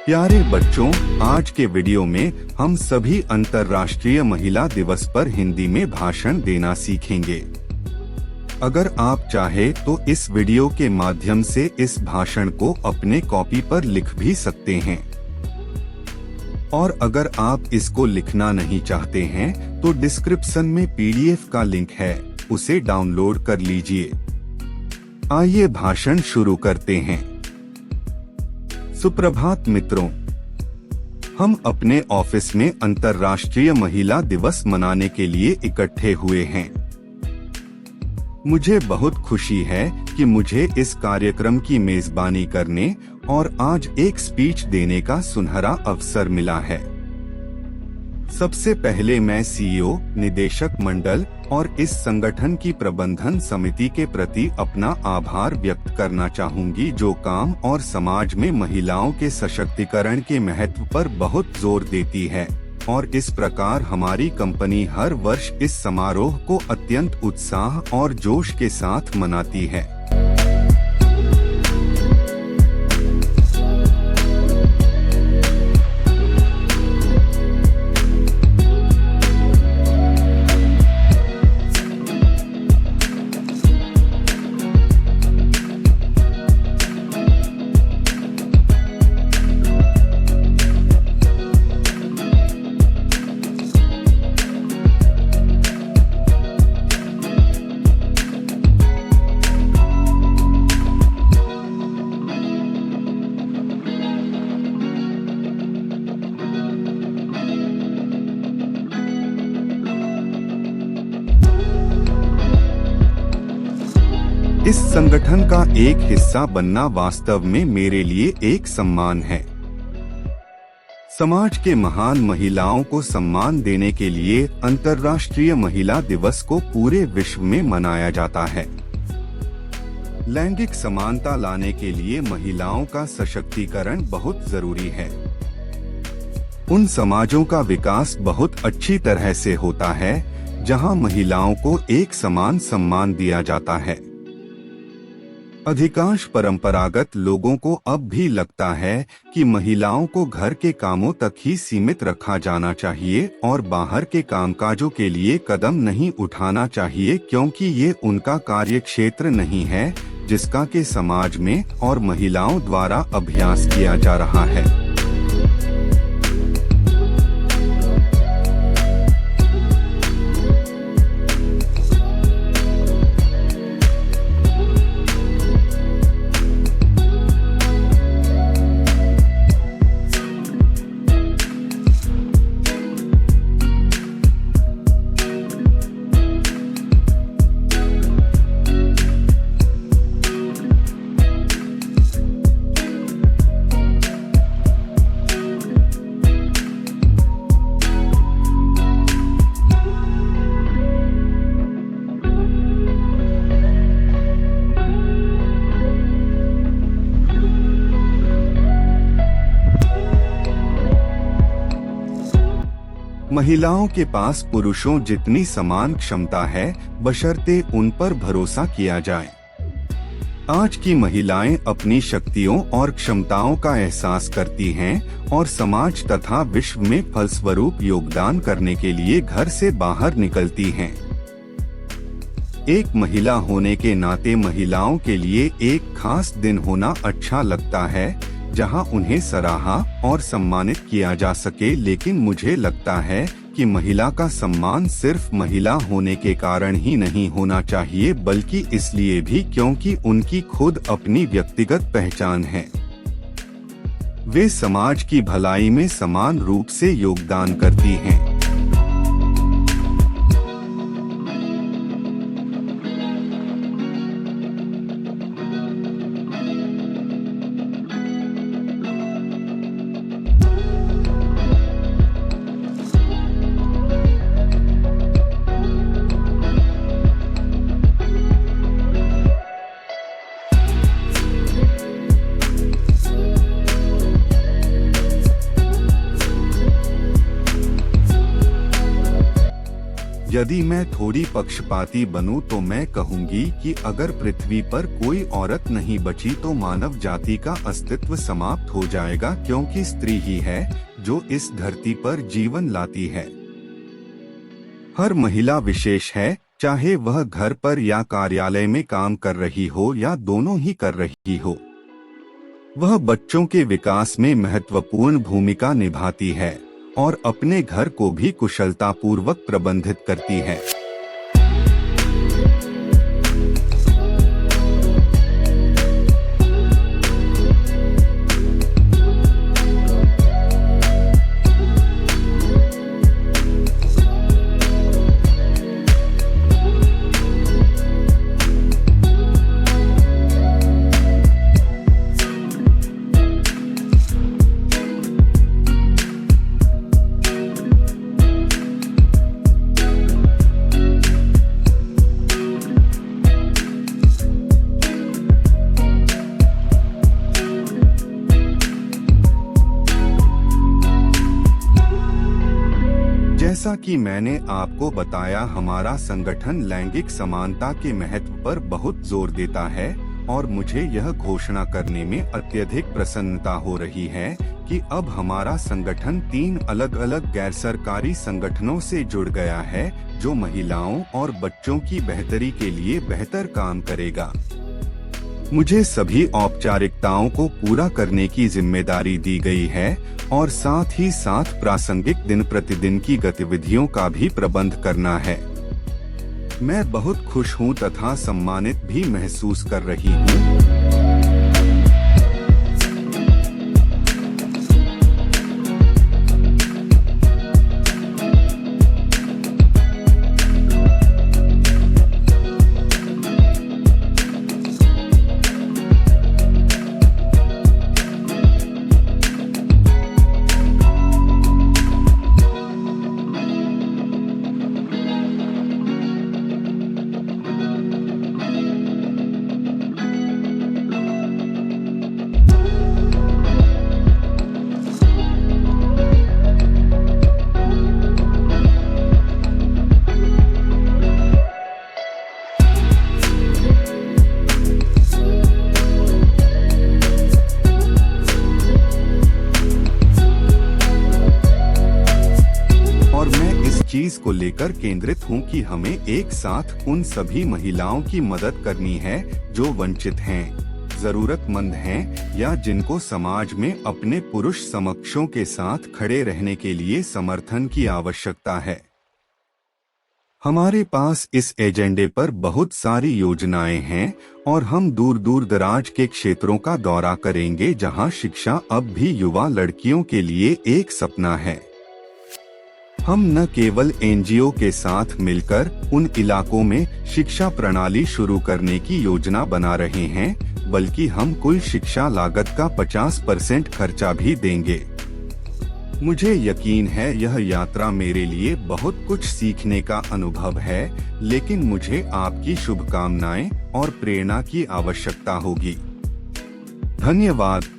प्यारे बच्चों, आज के वीडियो में हम सभी अंतर्राष्ट्रीय महिला दिवस पर हिंदी में भाषण देना सीखेंगे। अगर आप चाहे तो इस वीडियो के माध्यम से इस भाषण को अपने कॉपी पर लिख भी सकते हैं, और अगर आप इसको लिखना नहीं चाहते हैं तो डिस्क्रिप्शन में PDF का लिंक है, उसे डाउनलोड कर लीजिए। आइए भाषण शुरू करते हैं। सुप्रभात मित्रों, हम अपने ऑफिस में अंतर्राष्ट्रीय महिला दिवस मनाने के लिए इकट्ठे हुए हैं। मुझे बहुत खुशी है कि मुझे इस कार्यक्रम की मेजबानी करने और आज एक स्पीच देने का सुनहरा अवसर मिला है। सबसे पहले मैं CEO, निदेशक मंडल और इस संगठन की प्रबंधन समिति के प्रति अपना आभार व्यक्त करना चाहूंगी, जो काम और समाज में महिलाओं के सशक्तिकरण के महत्व पर बहुत जोर देती है, और इस प्रकार हमारी कंपनी हर वर्ष इस समारोह को अत्यंत उत्साह और जोश के साथ मनाती है। इस संगठन का एक हिस्सा बनना वास्तव में मेरे लिए एक सम्मान है। समाज के महान महिलाओं को सम्मान देने के लिए अंतर्राष्ट्रीय महिला दिवस को पूरे विश्व में मनाया जाता है। लैंगिक समानता लाने के लिए महिलाओं का सशक्तिकरण बहुत जरूरी है। उन समाजों का विकास बहुत अच्छी तरह से होता है जहां महिलाओं को एक समान सम्मान दिया जाता है। अधिकांश परंपरागत लोगों को अब भी लगता है कि महिलाओं को घर के कामों तक ही सीमित रखा जाना चाहिए और बाहर के कामकाजों के लिए कदम नहीं उठाना चाहिए, क्योंकि ये उनका कार्यक्षेत्र नहीं है जिसका के समाज में और महिलाओं द्वारा अभ्यास किया जा रहा है। महिलाओं के पास पुरुषों जितनी समान क्षमता है, बशर्ते उन पर भरोसा किया जाए। आज की महिलाएं अपनी शक्तियों और क्षमताओं का एहसास करती हैं और समाज तथा विश्व में फलस्वरूप योगदान करने के लिए घर से बाहर निकलती हैं। एक महिला होने के नाते महिलाओं के लिए एक खास दिन होना अच्छा लगता है जहां उन्हें सराहा और सम्मानित किया जा सके, लेकिन मुझे लगता है कि महिला का सम्मान सिर्फ महिला होने के कारण ही नहीं होना चाहिए, बल्कि इसलिए भी क्योंकि उनकी खुद अपनी व्यक्तिगत पहचान है। वे समाज की भलाई में समान रूप से योगदान करती हैं। यदि मैं थोड़ी पक्षपाती बनूं तो मैं कहूंगी कि अगर पृथ्वी पर कोई औरत नहीं बची तो मानव जाति का अस्तित्व समाप्त हो जाएगा, क्योंकि स्त्री ही है जो इस धरती पर जीवन लाती है। हर महिला विशेष है, चाहे वह घर पर या कार्यालय में काम कर रही हो या दोनों ही कर रही हो। वह बच्चों के विकास में महत्वपूर्ण भूमिका निभाती है और अपने घर को भी कुशलतापूर्वक प्रबंधित करती है। जैसा कि मैंने आपको बताया, हमारा संगठन लैंगिक समानता के महत्व पर बहुत जोर देता है और मुझे यह घोषणा करने में अत्यधिक प्रसन्नता हो रही है कि अब हमारा संगठन 3 अलग अलग गैर सरकारी संगठनों से जुड़ गया है, जो महिलाओं और बच्चों की बेहतरी के लिए बेहतर काम करेगा। मुझे सभी औपचारिकताओं को पूरा करने की जिम्मेदारी दी गई है और साथ ही साथ प्रासंगिक दिन प्रतिदिन की गतिविधियों का भी प्रबंध करना है। मैं बहुत खुश हूं तथा सम्मानित भी महसूस कर रही हूं। चीज को लेकर केंद्रित हूं कि हमें एक साथ उन सभी महिलाओं की मदद करनी है जो वंचित हैं, जरूरतमंद हैं या जिनको समाज में अपने पुरुष समकक्षों के साथ खड़े रहने के लिए समर्थन की आवश्यकता है। हमारे पास इस एजेंडे पर बहुत सारी योजनाएं हैं और हम दूर दूर दराज के क्षेत्रों का दौरा करेंगे जहां शिक्षा अब भी युवा लड़कियों के लिए एक सपना है। हम न केवल एनजीओ के साथ मिलकर उन इलाकों में शिक्षा प्रणाली शुरू करने की योजना बना रहे हैं, बल्कि हम कुल शिक्षा लागत का 50% खर्चा भी देंगे। मुझे यकीन है यह यात्रा मेरे लिए बहुत कुछ सीखने का अनुभव है, लेकिन मुझे आपकी शुभकामनाएं और प्रेरणा की आवश्यकता होगी। धन्यवाद।